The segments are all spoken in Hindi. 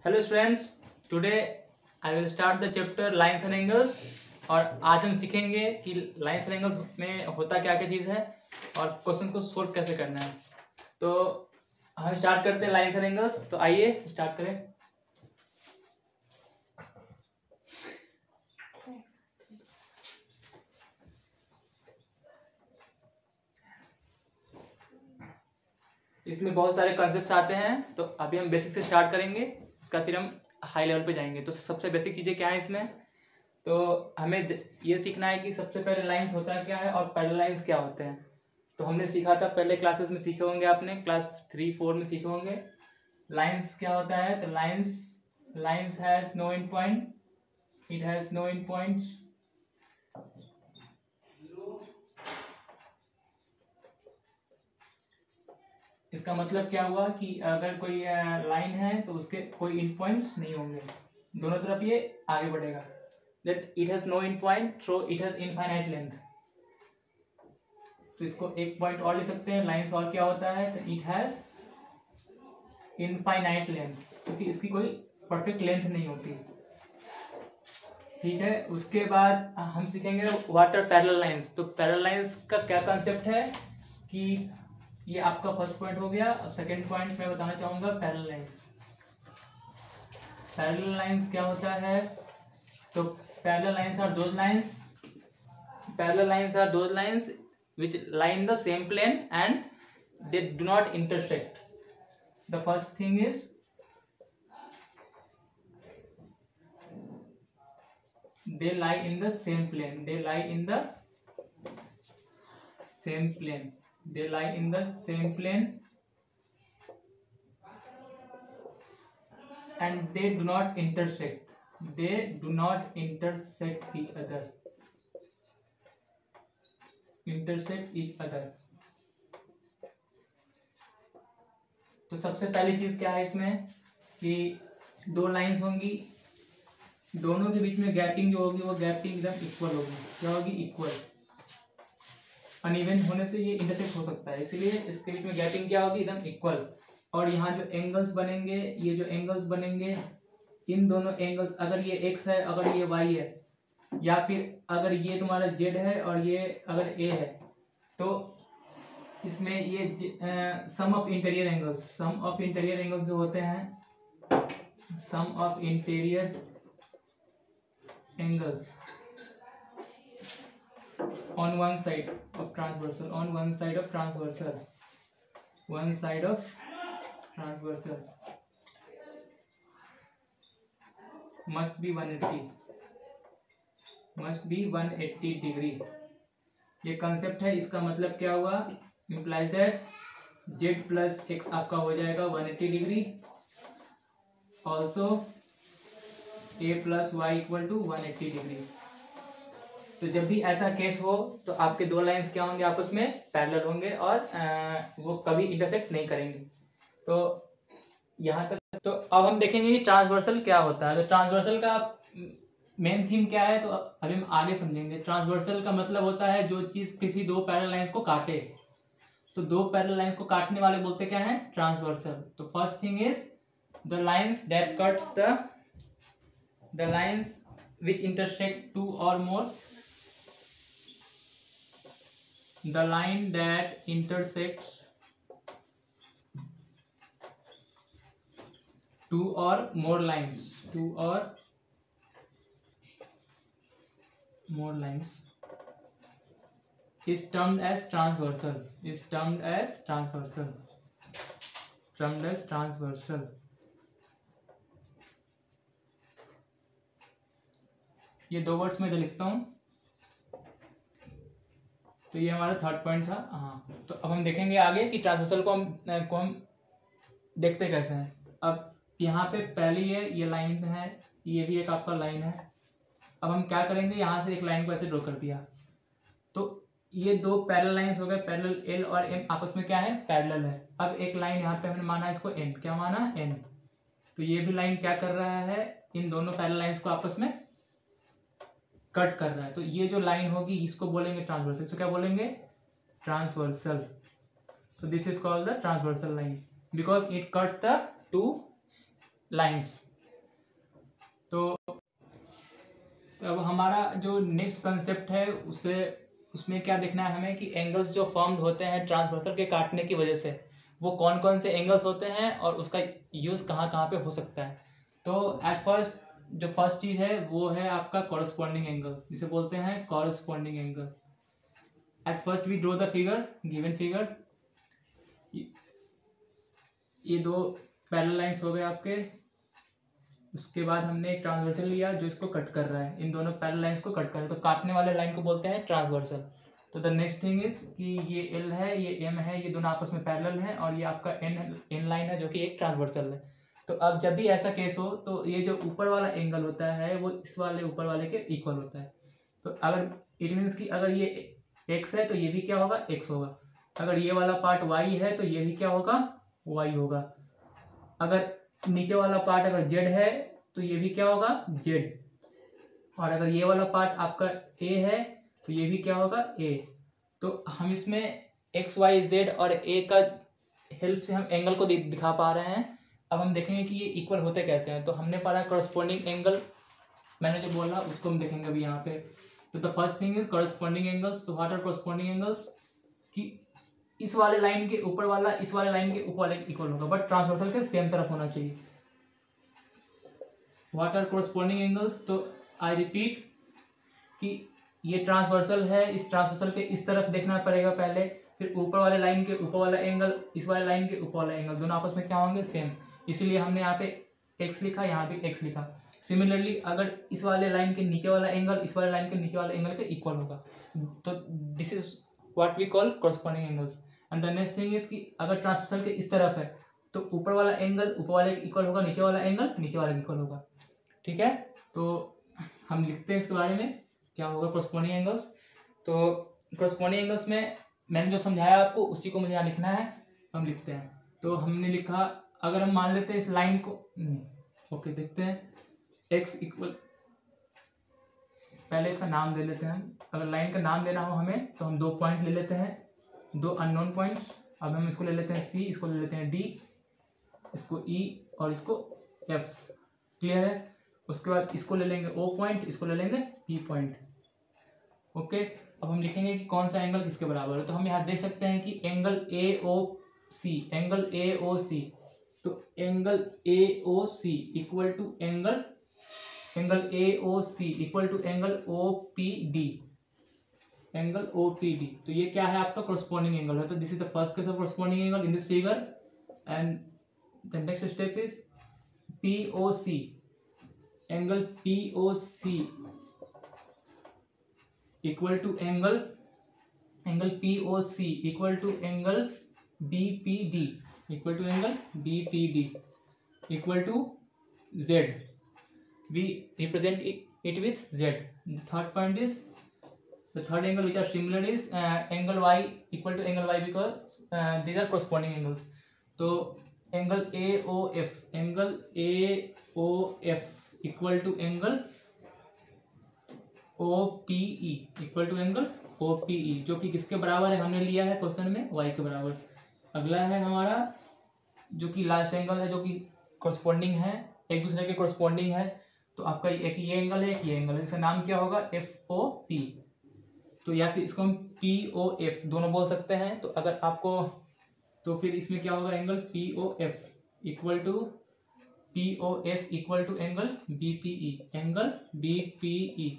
Hello students, today I will start the chapter lines and angles. और आज हम सीखेंगे कि लाइन्स एंड एंगल्स में होता क्या क्या चीज़ है और क्वेश्चन को सोल्व कैसे करना है। तो हम स्टार्ट करते हैं लाइन्स एंड एंगल्स। तो आइए स्टार्ट करें। इसमें बहुत सारे कॉन्सेप्ट्स आते हैं, तो अभी हम बेसिक से स्टार्ट करेंगे, उसका फिर हम हाई लेवल पे जाएंगे। तो सबसे बेसिक चीज़ें क्या है इसमें, तो हमें ये सीखना है कि सबसे पहले लाइंस होता क्या है और पैरेलल लाइंस क्या होते हैं। तो हमने सीखा था, पहले क्लासेस में सीखे होंगे, आपने क्लास 3-4 में सीखे होंगे। लाइंस क्या होता है, तो lines has no end point, it has no end point. इसका मतलब क्या हुआ कि अगर कोई लाइन है तो उसके कोई एंड पॉइंट्स नहीं होंगे, दोनों तरफ ये आगे बढ़ेगा। That it has no end point, so it has infinite length. तो इसको एक पॉइंट और लिख सकते हैं, लाइन्स और क्या होता है, तो इट हैज इनफाइनाइट लेंथ, क्योंकि इसकी कोई परफेक्ट लेंथ नहीं होती। ठीक है, उसके बाद हम सीखेंगे व्हाट आर पैरेलल लाइंस। तो पैरेलल लाइंस का क्या कंसेप्ट है कि ये आपका फर्स्ट पॉइंट हो गया। अब सेकंड पॉइंट मैं बताना चाहूंगा पैरेलल लाइंस। पैरेलल लाइंस क्या होता है, तो parallel lines are those lines which lie in the same plane and they do not intersect. The first thing is they lie in the same plane. They lie in the same plane. They lie in the same plane and they do not intersect. They do not intersect each other. Intersect each other. तो सबसे पहली चीज क्या है इसमें कि दो लाइंस होंगी, दोनों के बीच में गैपिंग जो होगी वो गैपिंग एकदम इक्वल होगी। क्या होगी, इक्वल। अनइवन होने से ये इंटरसेक्ट हो सकता है, इसीलिए इसके बीच में गैपिंग क्या होगी, एकदम इक्वल। और यहाँ जो एंगल्स बनेंगे, ये जो एंगल्स बनेंगे, इन दोनों एंगल्स, अगर ये एक्स है, अगर ये वाई है, या फिर अगर ये तुम्हारा जेड है और ये अगर ए है, तो इसमें ये सम ऑफ इंटीरियर एंगल्स जो होते हैं, sum of interior angles on one side of transversal must be 180 degree. ये कंसेप्ट है। इसका मतलब क्या हुआ, implies that z plus x आपका हो जाएगा 180 degree, also a plus y equal to 180 degree. तो जब भी ऐसा केस हो तो आपके दो लाइंस क्या होंगे, आपस में पैरेलल होंगे और वो कभी इंटरसेक्ट नहीं करेंगे। तो यहाँ तक। तो अब हम देखेंगे कि ट्रांसवर्सल क्या होता है। तो ट्रांसवर्सल का मेन थीम क्या है, तो अभी हम आगे समझेंगे। ट्रांसवर्सल का मतलब होता है जो चीज किसी दो पैरेलल लाइंस को काटे। तो दो पैरेलल लाइंस को काटने वाले बोलते क्या है, ट्रांसवर्सल। तो first thing is the lines that cuts the lines which intersect two or more, the line that intersects two or more lines is termed as transversal. ये दो वर्ड्स में जो लिखता हूं, तो ये हमारा थर्ड पॉइंट था। हाँ, तो अब हम देखेंगे आगे कि ट्रांसवर्सल को हम देखते कैसे हैं। अब यहाँ पे पहली ये लाइन है, ये भी एक आपका लाइन है। अब हम क्या करेंगे, यहाँ से एक लाइन को ऐसे ड्रॉ कर दिया, तो ये दो पैरेलल लाइंस हो गए, पैरेलल एल और एम आपस में क्या है, पैरेलल है। अब एक लाइन यहाँ पे हमने माना इसको एन, क्या माना, एन। तो ये भी लाइन क्या कर रहा है, इन दोनों पैरेलल लाइंस को आपस में कट कर रहा है। तो ये जो लाइन होगी इसको बोलेंगे ट्रांसवर्सल। इसको क्या बोलेंगे, ट्रांसवर्सल। तो this is called the transversal line because it cuts the two lines. तो अब हमारा जो नेक्स्ट कंसेप्ट है उसमें क्या देखना है हमें कि एंगल्स जो फॉर्म्ड होते हैं ट्रांसवर्सल के काटने की वजह से, वो कौन कौन से एंगल्स होते हैं और उसका यूज़ कहाँ कहाँ पे हो सकता है। तो एट फर्स्ट जो फर्स्ट चीज़ है वो है आपका कॉरस्पॉन्डिंग एंगल, जिसे बोलते हैं corresponding angle. At first we draw the figure, given figure. ये दो पैरेलल लाइंस हो गए आपके। उसके बाद हमने एक ट्रांसवर्सल लिया जो इसको कट कर रहा है, इन दोनों पैरेलल लाइंस को कट कर रहा है, तो काटने वाले लाइन को बोलते हैं ट्रांसवर्सल। तो द नेक्स्ट थिंग इज कि ये एल है, ये एम है, ये दोनों आपस में पैरेलल हैं, और ये आपका एन लाइन है जो कि एक ट्रांसवर्सल है। तो अब जब भी ऐसा केस हो तो ये जो ऊपर वाला एंगल होता है वो इस वाले ऊपर वाले के इक्वल होता है। तो अगर इट मीन्स कि अगर ये एक्स है तो ये भी क्या होगा, एक्स होगा। अगर ये वाला पार्ट वाई है तो ये भी क्या होगा, वाई होगा। अगर नीचे वाला पार्ट अगर जेड है तो ये भी क्या होगा, जेड। और अगर ये वाला पार्ट आपका ए है तो ये भी क्या होगा, ए। तो हम इसमें एक्स वाई जेड और ए का हेल्प से हम एंगल को दिखा पा रहे हैं। अब हम देखेंगे कि ये इक्वल होते कैसे हैं। तो हमने पढ़ा कॉरस्पॉन्डिंग एंगल, मैंने जो बोला उसको हम देखेंगे अभी यहाँ पे। तो the first thing is corresponding angles. तो व्हाट आर कॉरस्पॉन्डिंग एंगल्स, कि इस वाले लाइन के ऊपर वाला इस वाले लाइन के ऊपर वाले इक्वल होगा, बट ट्रांसवर्सल के सेम तरफ होना चाहिए। व्हाट आर कॉरस्पॉन्डिंग एंगल्स, तो आई रिपीट कि ये ट्रांसवर्सल है, इस ट्रांसवर्सल के इस तरफ देखना पड़ेगा पहले, फिर ऊपर वाले लाइन के ऊपर वाला एंगल, इस वाले लाइन के ऊपर वाला एंगल, दोनों आपस में क्या होंगे, सेम। इसीलिए हमने यहाँ पे एक्स लिखा, यहाँ पे एक्स लिखा। सिमिलरली अगर इस वाले लाइन के नीचे वाला एंगल इस वाले लाइन के नीचे वाले एंगल के इक्वल होगा, तो this is what we call corresponding angles. And the next thing is कि अगर ट्रांसवर्सल के इस तरफ है तो ऊपर वाला एंगल ऊपर वाले के इक्वल होगा, नीचे वाला एंगल नीचे वाले के इक्वल होगा। ठीक है, तो हम लिखते हैं इसके बारे में क्या होगा कॉरस्पॉन्डिंग एंगल्स। तो कॉरस्पॉन्डिंग एंगल्स में मैंने जो समझाया आपको उसी को मुझे यहाँ लिखना है, हम लिखते हैं। तो हमने लिखा, अगर हम मान लेते हैं इस लाइन को, ओके देखते हैं, x इक्वल, पहले इसका नाम दे लेते हैं हम। अगर लाइन का नाम देना हो हमें तो हम दो पॉइंट ले लेते हैं, दो अननोन पॉइंट्स। अब हम इसको ले लेते हैं c, इसको ले लेते हैं d, इसको e और इसको f। क्लियर है। उसके बाद इसको ले लेंगे o पॉइंट, इसको ले लेंगे p पॉइंट। ओके, अब हम लिखेंगे कि कौन सा एंगल किसके बराबर है। तो हम यहाँ देख सकते हैं कि एंगल AOC, एंगल AOC, तो angle AOC equal to angle AOC equal to angle OPD, angle OPD। तो ये क्या है, आपका कॉरस्पॉन्डिंग एंगल है। तो this is the first case of corresponding angle in this figure. And the next step is POC, angle POC equal to angle POC equal to angle BPD, equal to angle BPD equal to Z। We represent it with Z. The third point is, the third angle which are similar is angle Y equal to angle Y, because these are corresponding angles. तो angle AOF, angle AOF equal to angle OPE equal to angle OPE, जो कि किसके बराबर है, हमने लिया है क्वेश्चन में y के बराबर। अगला है हमारा जो कि लास्ट एंगल है, जो कि कॉरस्पॉन्डिंग है, एक दूसरे के कॉरस्पॉन्डिंग है। तो आपका एक ये एंगल है, एक ये एंगल है, इसका नाम क्या होगा, FOP। तो या फिर इसको हम POF दोनों बोल सकते हैं। तो अगर आपको, तो फिर इसमें क्या होगा, angle POF equal to angle BPE, angle BPE,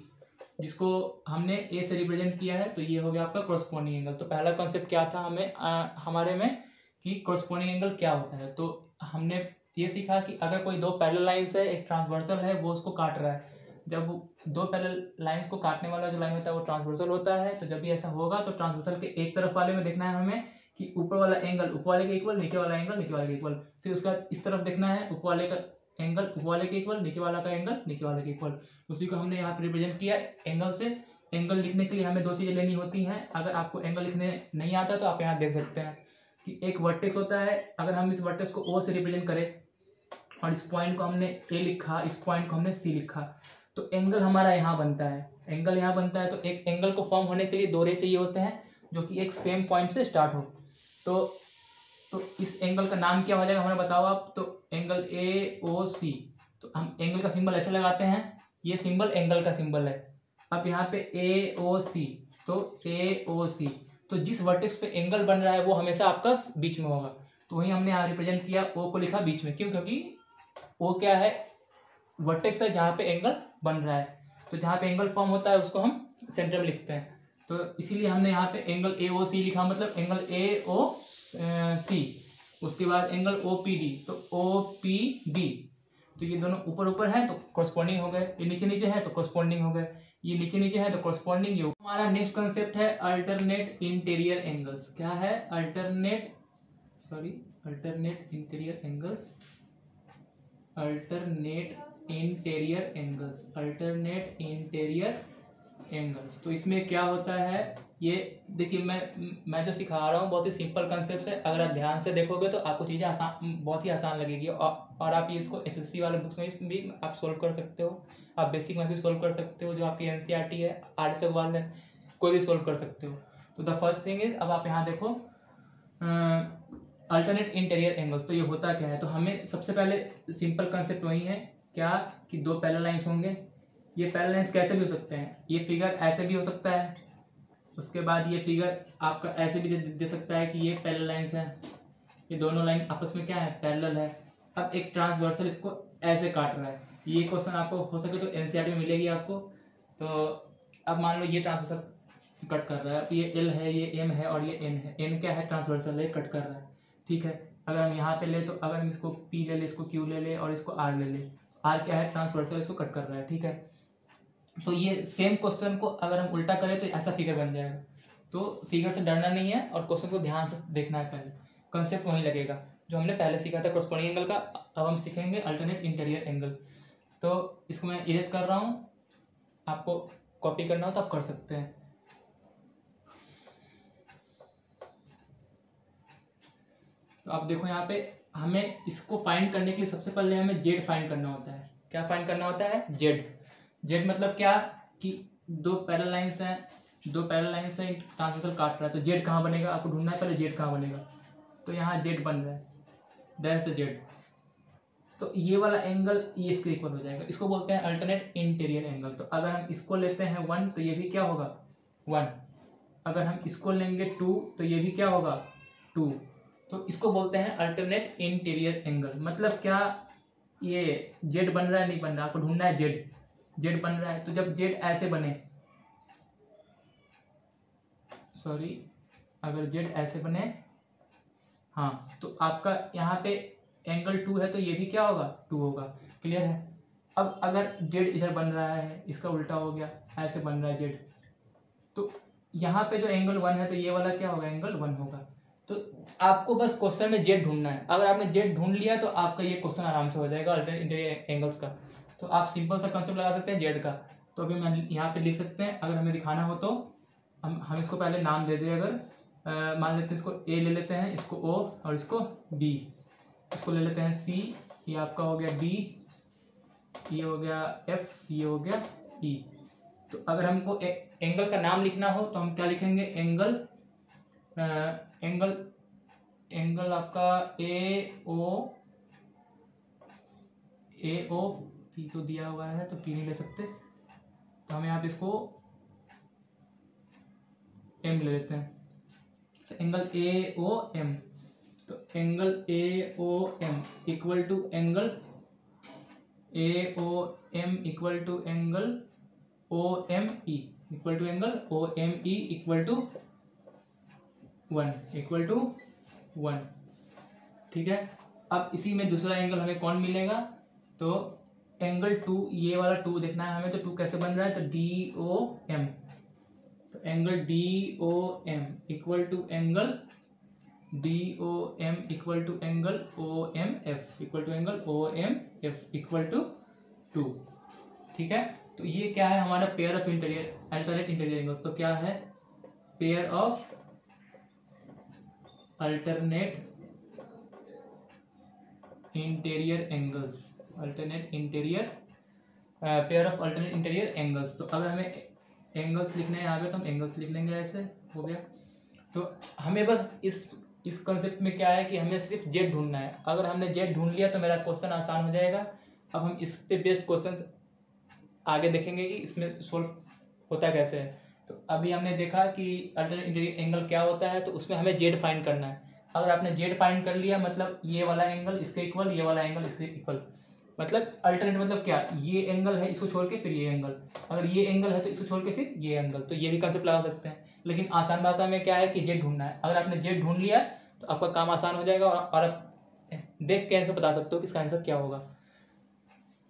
जिसको हमने ए से रिप्रेजेंट किया है। तो ये हो गया आपका कॉरस्पॉन्डिंग एंगल। तो पहला कॉन्सेप्ट क्या था हमें हमारे में कि कॉरस्पॉन्डिंग एंगल क्या होता है। तो हमने ये सीखा कि अगर कोई दो पैरेलल लाइंस है, एक ट्रांसवर्सल है, वो उसको काट रहा है। जब दो पैरेलल लाइंस को काटने वाला जो लाइन होता है वो ट्रांसवर्सल होता है। तो जब भी ऐसा होगा तो ट्रांसवर्सल के एक तरफ वाले में देखना है हमें कि ऊपर वाला एंगल ऊपर वाले के इक्वल, नीचे वाला एंगल नीचे वाले के इक्वल। फिर उसका इस तरफ देखना है, ऊपर वाले का एंगल ऊपर वाले के इक्वल, नीचे वाला का एंगल नीचे वाले के इक्वल। उसी को हमने यहाँ पे रिप्रेजेंट किया एंगल से। एंगल लिखने के लिए हमें दो चीज़ें लेनी होती हैं। अगर आपको एंगल लिखने नहीं आता तो आप यहाँ देख सकते हैं कि एक वर्टेक्स होता है। अगर हम इस वर्टेक्स को O से रिप्रेजेंट करें और इस पॉइंट को हमने A लिखा, इस पॉइंट को हमने C लिखा, तो एंगल हमारा यहाँ बनता है, एंगल यहाँ बनता है। तो एक एंगल को फॉर्म होने के लिए दो रे चाहिए होते हैं जो कि एक सेम पॉइंट से स्टार्ट हो। तो इस एंगल का नाम क्या हो जाएगा हमें बताओ आप। तो एंगल AOC तो हम एंगल का सिंबल ऐसे लगाते हैं, ये सिंबल एंगल का सिंबल है। अब यहाँ पे AOC, तो AOC, तो जिस वर्टेक्स पे एंगल बन रहा है वो हमेशा आपका बीच में होगा, तो वही हमने यहाँ रिप्रेजेंट किया, O को लिखा बीच में। क्यों? क्योंकि O क्या है, वर्टेक्स है जहाँ पे एंगल बन रहा है, तो जहाँ पे एंगल फॉर्म होता है उसको हम सेंटर में लिखते हैं, तो इसीलिए हमने यहाँ पे एंगल AOC लिखा, मतलब एंगल AOC। उसके बाद एंगल OPD, तो OPD, तो ये दोनों ऊपर ऊपर है तो कॉरस्पॉन्डिंग हो गए, ये नीचे नीचे है तो कॉरस्पॉन्डिंग हो गए, ये नीचे नीचे है तो कॉरस्पॉन्डिंग। ये हमारा नेक्स्ट कॉन्सेप्ट है अल्टरनेट इंटीरियर एंगल्स। क्या है? Alternate interior angles, alternate interior angles. तो इसमें क्या होता है, ये देखिए मैं जो सिखा रहा हूँ बहुत ही सिंपल कंसेप्ट है, अगर आप ध्यान से देखोगे तो आपको चीज़ें बहुत ही आसान लगेगी, और आप ये इसको SSC वाले बुक्स में भी आप सोल्व कर सकते हो, आप बेसिक में भी सोल्व कर सकते हो, जो आपकी NCERT है, आर्ट्स वाले कोई भी सोल्व कर सकते हो। तो द फर्स्ट थिंग इज, अब आप यहाँ देखो अल्टरनेट इंटीरियर एंगल्स, तो ये होता क्या है, तो हमें सबसे पहले सिंपल कंसेप्ट वही है क्या, कि दो पैरेलल लाइंस होंगे। ये पैरेलल लाइंस कैसे भी हो सकते हैं, ये फिगर ऐसे भी हो सकता है, उसके बाद ये फिगर आपका ऐसे भी दे सकता है कि ये पैरेलल लाइंस है, ये दोनों लाइन आपस में क्या है, पैरेलल है। अब एक ट्रांसवर्सल इसको ऐसे काट रहा है, ये क्वेश्चन आपको हो सके तो NCERT में मिलेगी आपको। तो अब मान लो ये ट्रांसवर्सल कट कर रहा है, ये L है, ये M है और ये N है, N क्या है, ट्रांसवर्सल है, कट कर रहा है, ठीक है। अगर हम यहाँ पे ले, तो अगर हम इसको P ले ले, इसको Q ले ले और इसको R ले ले, R क्या है, ट्रांसवर्सल, इसको कट कर रहा है, ठीक है। तो ये सेम क्वेश्चन को अगर हम उल्टा करें तो ऐसा फिगर बन जाएगा। तो फिगर से डरना नहीं है और क्वेश्चन को ध्यान से देखना है, पहले कंसेप्ट वही लगेगा जो हमने पहले सीखा था कॉरस्पॉन्डिंग एंगल का। अब हम सीखेंगे अल्टरनेट इंटीरियर एंगल। तो इसको मैं इरेज कर रहा हूँ, आपको कॉपी करना हो तो आप कर सकते हैं। तो आप देखो यहाँ पे हमें इसको फाइंड करने के लिए सबसे पहले हमें जेड फाइंड करना होता है। क्या फाइंड करना होता है? जेड मतलब क्या, कि दो पैरेलल लाइंस हैं, ट्रांसवर्सल काट रहा है, तो जेड कहाँ बनेगा, आपको ढूंढना है पहले जेड कहाँ बनेगा। तो यहाँ जेड बन रहा है, दैट्स द जेड। तो ये वाला एंगल ये इसके इक्वल हो जाएगा, इसको बोलते हैं अल्टरनेट इंटीरियर एंगल। तो अगर हम इसको लेते हैं 1 तो ये भी क्या होगा 1, अगर हम इसको लेंगे 2 तो ये भी क्या होगा 2। तो इसको बोलते हैं अल्टरनेट इंटीरियर एंगल। मतलब क्या, ये जेड बन रहा है नहीं बन रहा, आपको ढूंढना है जेड बन रहा है। तो जब जेड ऐसे बने, अगर जेड ऐसे बने, हाँ, तो आपका यहाँ पे एंगल 2 है तो ये भी क्या होगा 2 होगा। क्लियर है? अब अगर जेड इधर बन रहा है, इसका उल्टा हो गया, ऐसे बन रहा है जेड, तो यहाँ पे जो एंगल 1 है तो ये वाला क्या होगा, एंगल 1 होगा। तो आपको बस क्वेश्चन में जेड ढूंढना है। अगर आपने जेड ढूंढ लिया तो आपका ये क्वेश्चन आराम से हो जाएगा अल्टरनेट इंटीरियर एंगल्स का। तो आप सिंपल सा कंसेप्ट लगा सकते हैं जेड का। तो अभी मैं यहाँ पे लिख सकते हैं, अगर हमें दिखाना हो तो हम इसको पहले नाम दे दें। अगर मान लेते हैं इसको ए ले लेते हैं, इसको ओ और इसको बी, इसको ले लेते हैं सी, ये आपका हो गया डी, ये हो गया एफ, ये हो गया ई। तो अगर हमको एंगल का नाम लिखना हो तो हम क्या लिखेंगे, एंगल आपका ए ओ पी तो दिया हुआ है तो पी नहीं ले सकते, तो हम यहाँ पे इसको एम ले लेते हैं। तो एंगल ए ओ एम, तो angle A O M equal to angle A O M equal to angle O M E equal to angle O M E equal to 1, ठीक है। अब इसी में दूसरा एंगल हमें कौन मिलेगा, तो एंगल 2, ये वाला 2 देखना है हमें। तो 2 कैसे बन रहा है, तो डी ओ एम, तो angle D O M equal to angle D O M equal to angle O M F equal to angle O M F equal to 2, ठीक है। तो ये क्या है हमारा pair of alternate interior angles. तो क्या है, pair of alternate interior angles, pair of alternate interior angles. तो अगर हमें एंगल्स लिखने हैं यहाँ पे तो हम एंगल्स लिख लेंगे, ऐसे हो गया। तो हमें बस इस कंसेप्ट में क्या है कि हमें सिर्फ जेड ढूंढना है। अगर हमने जेड ढूंढ लिया तो मेरा क्वेश्चन आसान हो जाएगा। अब हम इस पे बेस्ड क्वेश्चन आगे देखेंगे कि इसमें सोल्व होता कैसे है। तो अभी हमने देखा कि अल्टरनेट इंटीरियर एंगल क्या होता है, तो उसमें हमें जेड फाइंड करना है। अगर आपने जेड फाइंड कर लिया मतलब ये वाला एंगल इसके इक्वल, ये वाला एंगल इसके इक्वल, मतलब अल्टरनेट मतलब क्या, ये एंगल है इसको छोड़ के फिर ये एंगल, अगर ये एंगल है तो इसको छोड़ के फिर ये एंगल, तो ये भी कंसेप्ट लगा सकते हैं। लेकिन आसान भाषा में क्या है कि जेड ढूंढना है। अगर आपने जेड ढूंढ लिया तो आपका काम आसान हो जाएगा और आप देख के आंसर बता सकते हो कि इसका आंसर क्या होगा,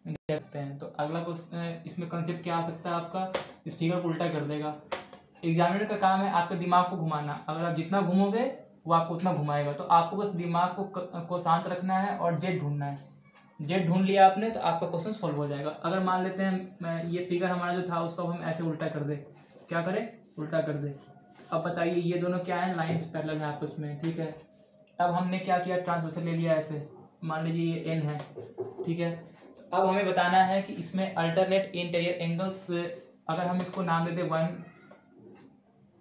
देख सकते हैं। तो अगला क्वेश्चन इसमें कंसेप्ट क्या आ सकता है आपका, इस फिगर को उल्टा कर देगा। एग्जामिनर का काम है आपके दिमाग को घुमाना, अगर आप जितना घूमोगे वो आपको उतना घुमाएगा। तो आपको बस दिमाग को शांत रखना है और जेड ढूंढना है। जेड ढूंढ लिया आपने तो आपका क्वेश्चन सॉल्व हो जाएगा। अगर मान लेते हैं ये फिगर हमारा जो था उसको हम ऐसे उल्टा कर दे, क्या करें, उल्टा कर दे। अब बताइए ये दोनों क्या है, लाइंस पैरेलल है आपस में, ठीक है। अब हमने क्या किया, ट्रांसवर्सल ले लिया ऐसे, मान लीजिए ये एन है, ठीक है। तो अब हमें बताना है कि इसमें अल्टरनेट इंटीरियर एंगल्स, अगर हम इसको नाम दे दें 1,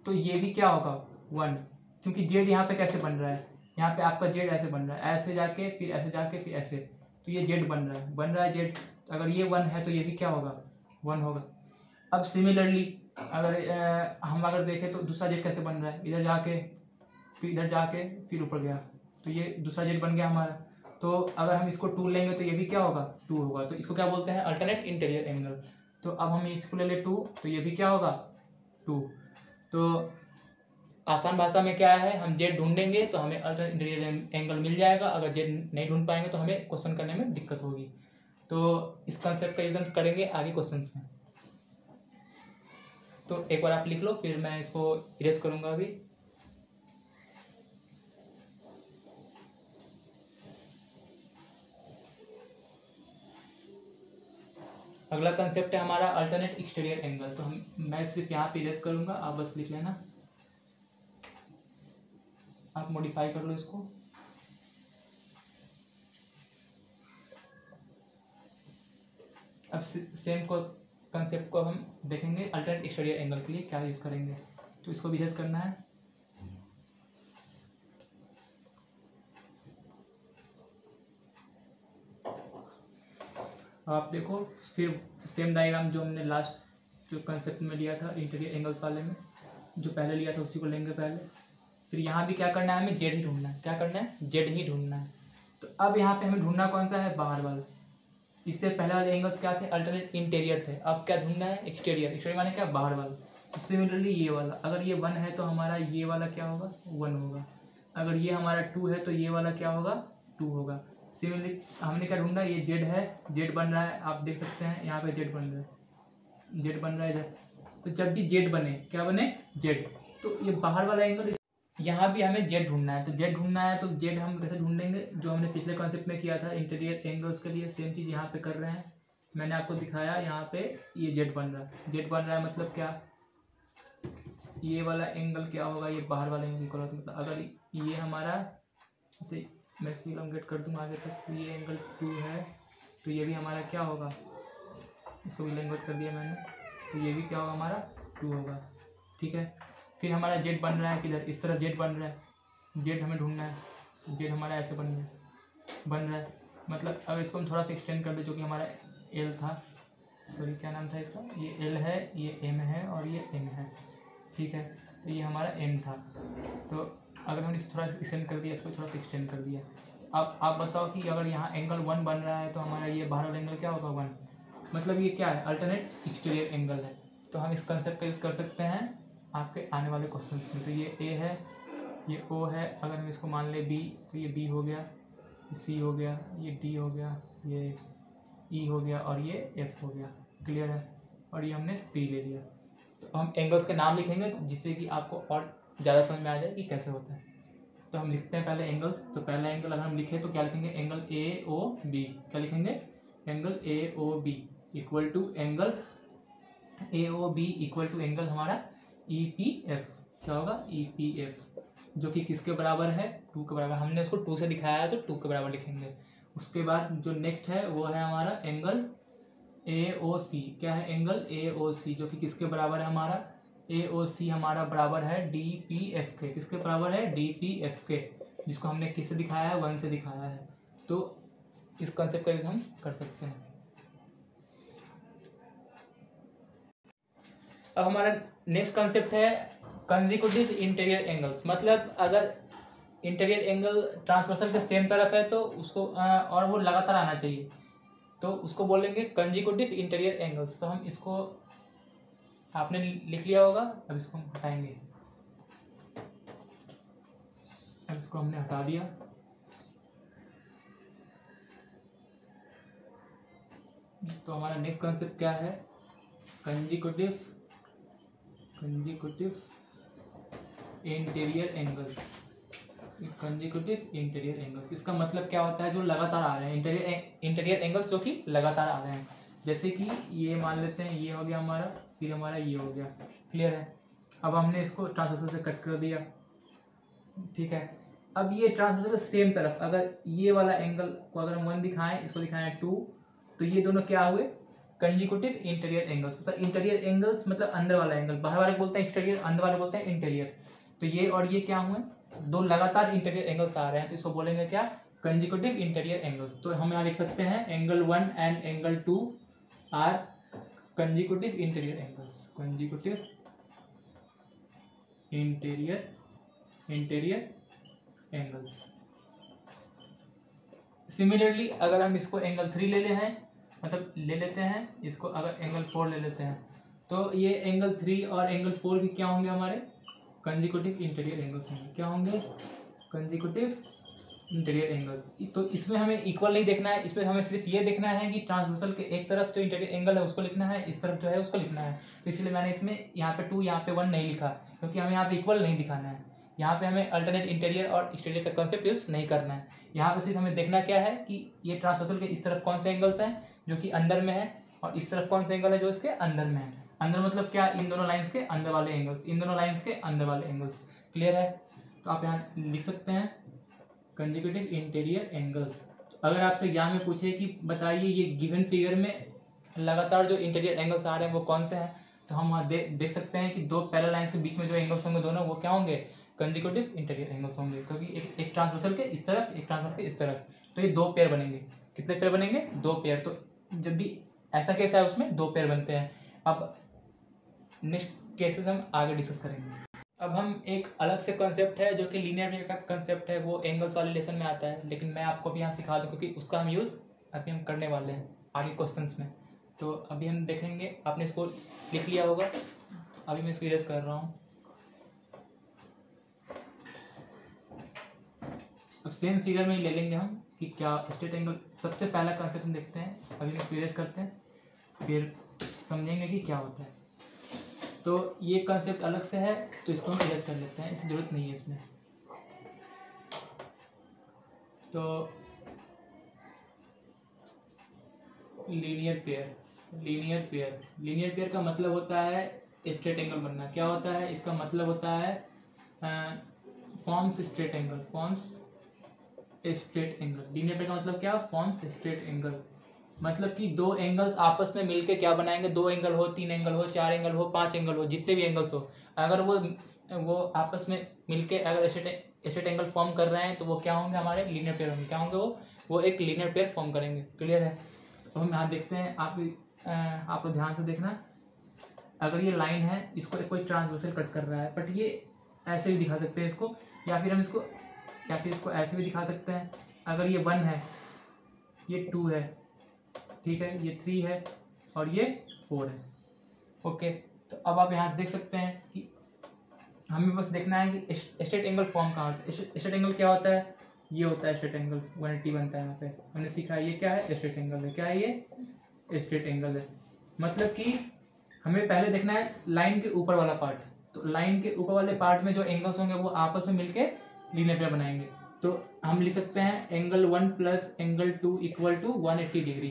तो ये भी क्या होगा 1, क्योंकि जेड यहाँ पे कैसे बन रहा है, यहाँ पे आपका जेड ऐसे बन रहा है, ऐसे जाके फिर ऐसे जाके फिर ऐसे, तो ये जेड बन रहा है जेड। अगर ये 1 है तो ये भी क्या होगा 1 होगा। अब सिमिलरली अगर हम अगर देखें तो दूसरा जेड कैसे बन रहा है, इधर जाके फिर इधर जाके फिर ऊपर गया, तो ये दूसरा जेड बन गया हमारा। तो अगर हम इसको 2 लेंगे तो ये भी क्या होगा 2 होगा, तो इसको क्या बोलते हैं अल्टरनेट इंटीरियर एंगल। तो अब हम इसको ले ले 2, तो ये भी क्या होगा 2। तो आसान भाषा में क्या है, हम जेड ढूंढेंगे तो हमें अल्टरनेट इंटीरियर एंगल मिल जाएगा, अगर जेड नहीं ढूंढ पाएंगे तो हमें क्वेश्चन करने में दिक्कत होगी। तो इस कंसेप्ट का यूज हम करेंगे आगे क्वेश्चंस में। तो एक बार आप लिख लो, फिर मैं इसको इरेज करूंगा अभी। अगला कंसेप्ट है हमारा अल्टरनेट एक्सटीरियर एंगल। तो मैं सिर्फ यहाँ पे इरेज करूंगा, आप बस लिख लेना, आप मॉडिफाई कर लो इसको। अब सेम को कंसेप्ट को हम देखेंगे अल्टरनेट एक्सटीरियर एंगल के लिए क्या यूज करेंगे। तो इसको भी इरेज करना है। आप देखो फिर सेम डायग्राम जो हमने लास्ट जो कंसेप्ट में लिया था इंटीरियर एंगल्स वाले में, जो पहले लिया था उसी को लेंगे पहले। फिर यहाँ भी क्या करना है, हमें जेड ही ढूंढना है। क्या करना है, जेड ही ढूंढना है। तो अब यहाँ पे हमें ढूंढना कौन सा है, बाहर वाला। इससे पहले वाले एंगल्स क्या थे, अल्टरनेट इंटीरियर थे। अब क्या ढूंढना है, एक्सटीरियर। एक्सटीरियर माने क्या, बाहर वाला। तो सिमिलरली ये वाला, अगर ये 1 है तो हमारा ये वाला क्या होगा 1 होगा। अगर ये हमारा 2 है तो ये वाला क्या होगा 2 होगा। सिमिलरली हमने क्या ढूंढा, ये जेड है, जेड बन रहा है, आप देख सकते हैं यहाँ पे जेड बन रहा है, जेड बन रहा है इधर। तो जब भी जेड बने, क्या बने जेड, तो ये बाहर वाला एंगल, यहाँ भी हमें जेड ढूंढना है। तो जेड ढूंढना है तो जेड हम कैसे ढूंढेंगे, जो हमने पिछले कॉन्सेप्ट में किया था इंटीरियर एंगल्स के लिए, सेम चीज़ यहाँ पे कर रहे हैं। मैंने आपको दिखाया यहाँ पे ये जेड बन रहा है, जेड बन रहा है मतलब क्या, ये वाला एंगल क्या होगा, ये बाहर वाला एंगल इक्वल होता है। मतलब अगर ये हमारा, जैसे मैं इसको इलॉन्गेट कर दूँ आगे तक, तो ये एंगल 2 है, तो ये भी हमारा क्या होगा, इसको इलॉन्गेट कर दिया मैंने, तो ये भी क्या होगा हमारा 2 होगा, ठीक है। फिर हमारा जेड बन रहा है किधर, इस तरफ जेड बन रहा है, जेड हमें ढूंढना है। जेड हमारा ऐसे बन रहा है, मतलब अगर इसको हम थोड़ा सा एक्सटेंड कर दे, जो कि हमारा एल था, सॉरी क्या नाम था इसका, ये एल है, ये एम है और ये एन है, ठीक है। तो ये हमारा एम था। तो अगर हमने इसे थोड़ा सा एक्सटेंड कर दिया, इसको थोड़ा सा एक्सटेंड कर दिया। अब आप बताओ कि अगर यहाँ एंगल 1 बन रहा है तो हमारा ये बाहर वाला एंगल क्या होगा 1, मतलब ये क्या है अल्टरनेट एक्सटीरियर एंगल है। तो हम इस कंसेप्ट का यूज़ कर सकते हैं आपके आने वाले क्वेश्चन में। तो ये ए है, ये ओ है, अगर हम इसको मान ले बी, तो ये बी हो गया, सी हो गया, ये डी हो गया, ये ई हो गया और ये एफ हो गया, क्लियर है। और ये हमने पी ले लिया। तो हम एंगल्स के नाम लिखेंगे जिससे कि आपको और ज़्यादा समझ में आ जाए कि कैसे होता है। तो हम लिखते हैं पहले एंगल्स। तो पहला एंगल अगर हम लिखे तो क्या लिखेंगे, एंगल ए ओ बी। क्या लिखेंगे, angle A O B equal to angle A O B equal to angle हमारा ई पी एफ। क्या होगा, ई पी एफ, जो कि किसके बराबर है 2 के बराबर। हमने इसको 2 से दिखाया है तो 2 के बराबर लिखेंगे। उसके बाद जो नेक्स्ट है वो है हमारा एंगल ए ओ सी। क्या है, एंगल ए ओ सी, जो कि किसके बराबर है हमारा, ए ओ सी हमारा बराबर है डी पी एफ के। किसके बराबर है, डी पी एफ के, जिसको हमने किससे दिखाया है 1 से दिखाया है। तो इस कंसेप्ट का यूज़ हम कर सकते हैं। अब हमारा नेक्स्ट कंसेप्ट है कंसेक्यूटिव इंटीरियर एंगल्स। मतलब अगर इंटीरियर एंगल ट्रांसवर्सल के सेम तरफ है तो उसको और वो लगातार आना चाहिए, तो उसको बोलेंगे कंसेक्यूटिव इंटीरियर एंगल्स। तो हम इसको, आपने लिख लिया होगा, अब इसको हम हटाएंगे। अब इसको हमने हटा दिया। तो हमारा नेक्स्ट कंसेप्ट क्या है, consecutive interior angles. Consecutive interior angles, इसका मतलब क्या होता है, जो लगातार आ रहे हैं, इंटीरियर एंगल्स जो कि लगातार आ रहे हैं। जैसे कि ये मान लेते हैं, ये हो गया हमारा, फिर हमारा ये हो गया। क्लियर है। अब हमने इसको ट्रांसवर्सल से कट कर दिया, ठीक है। अब ये ट्रांसवर्सल के सेम तरफ, अगर ये वाला एंगल को अगर हम 1 दिखाएं, इसको दिखाएं 2, तो ये दोनों क्या हुए, कंसेक्यूटिव इंटीरियर एंगल्स। मतलब इंटीरियर एंगल्स मतलब अंदर वाला एंगल, बाहर वाले बोलते हैं एक्सटीरियर, अंदर वाले बोलते हैं इंटीरियर। तो ये और ये क्या हुए, दो लगातार इंटीरियर एंगल्स आ रहे हैं, तो इसको बोलेंगे क्या, कंसेक्यूटिव इंटीरियर एंगल्स। तो हम यहाँ लिख सकते हैं angle 1 and angle 2 are consecutive interior angles. Consecutive interior angles. Similarly अगर हम इसको एंगल 3 ले लेते हैं इसको, अगर एंगल 4 ले लेते हैं, तो ये एंगल 3 और एंगल 4 भी क्या होंगे, हमारे कंसेक्यूटिव इंटीरियर एंगल्स होंगे। क्या होंगे, कंसेक्यूटिव इंटीरियर एंगल्स। तो इसमें हमें इक्वल नहीं देखना है, इसमें हमें सिर्फ ये देखना है कि ट्रांसवर्सल के एक तरफ जो इंटीरियर एंगल है उसको लिखना है, इस तरफ जो है उसको लिखना है। तो इसलिए मैंने इसमें यहाँ पे 2 यहाँ पे 1 नहीं लिखा, क्योंकि हमें यहाँ पे इक्वल नहीं दिखाना है। यहाँ पे हमें अल्टरनेट इंटीरियर और एक्सटीरियर का कंसेप्ट यूज नहीं करना है। यहाँ पे सिर्फ हमें देखना क्या है कि ये ट्रांसवर्सल के इस तरफ कौन से एंगल्स हैं जो कि अंदर में है, और इस तरफ कौन से एंगल है जो इसके अंदर में है। अंदर मतलब क्या, इन दोनों लाइंस के अंदर वाले एंगल्स, इन दोनों लाइंस के अंदर वाले एंगल्स। क्लियर है। तो आप यहाँ लिख सकते हैं कंसेक्यूटिव इंटीरियर एंगल्स। तो अगर आपसे एग्जाम में पूछे कि बताइए ये गिवन फिगर में लगातार जो इंटीरियर एंगल्स आ रहे हैं वो कौन से हैं, तो हम वहाँ देख सकते हैं कि दो पैरेलल लाइंस के बीच में जो एंगल्स होंगे दोनों वो क्या होंगे, कंसेक्यूटिव इंटीरियर एंगल्स होंगे। क्योंकि एक ट्रांसवर्सल के इस तरफ, एक ट्रांसवर्सल के इस तरफ, तो ये 2 पेयर बनेंगे। कितने पेयर बनेंगे, 2 पेयर। तो जब भी ऐसा केस है उसमें 2 पेयर बनते हैं। अब नेक्स्ट केसेस हम आगे डिस्कस करेंगे। अब हम एक अलग से कॉन्सेप्ट है जो कि लीनियर पेयर का कॉन्सेप्ट है, वो एंगल्स वाले लेसन में आता है, लेकिन मैं आपको भी यहाँ सिखा दूँ क्योंकि उसका हम यूज़ अभी हम करने वाले हैं आगे क्वेश्चंस में। तो अभी हम देखेंगे, आपने इसको लिख लिया होगा, अभी मैं इसको इरेज कर रहा हूँ। अब सेम फिगर में ही ले लेंगे हम कि क्या स्ट्रेट एंगल। सबसे पहला कॉन्सेप्ट हम देखते हैं, अभी हम इसको इरेज करते हैं, फिर समझेंगे कि क्या होता है। तो ये कॉन्सेप्ट अलग से है, तो इसको हम इरेज कर लेते हैं, इसकी जरूरत नहीं है इसमें। तो लीनियर पेयर का मतलब होता है स्ट्रेट एंगल बनना। क्या होता है, इसका मतलब होता है forms straight angle. Linear pair का मतलब क्या, फॉर्म्स स्ट्रेट एंगल। मतलब कि 2 एंगल्स आपस में मिलके क्या बनाएंगे, 2 एंगल हो, 3 एंगल हो, 4 एंगल हो, 5 एंगल हो, जितने भी एंगल्स हो, अगर वो आपस में मिलके अगर स्ट्रेट एंगल फॉर्म कर रहे हैं तो वो क्या होंगे, हमारे लीनियर पेयर होंगे। क्या होंगे, वो एक लीनियर पेयर फॉर्म करेंगे। क्लियर है। तो हम यहाँ देखते हैं, आप ध्यान से देखना। अगर ये लाइन है, इसको कोई ट्रांसवर्सल कट कर रहा है, बट ये ऐसे भी दिखा सकते हैं इसको, या फिर इसको ऐसे भी दिखा सकते हैं। अगर ये 1 है, ये 2 है, ठीक है, ये 3 है और ये 4 है। ओके। तो अब आप यहाँ देख सकते हैं कि हमें बस देखना है कि स्ट्रेट एंगल फॉर्म कहाँ होता है। स्ट्रेट एंगल क्या होता है, ये होता है स्ट्रेट एंगल, 180 बनता है। यहाँ पे हमने सीखा ये क्या है, स्ट्रेट एंगल है। क्या है ये, स्ट्रेट एंगल है। मतलब कि हमें पहले देखना है लाइन के ऊपर वाला पार्ट। तो लाइन के ऊपर वाले पार्ट में जो एंगल्स होंगे वो आपस में मिलके लीनियर पेयर बनाएंगे। तो हम लिख सकते हैं angle 1 plus angle 2 equal to 180 degree.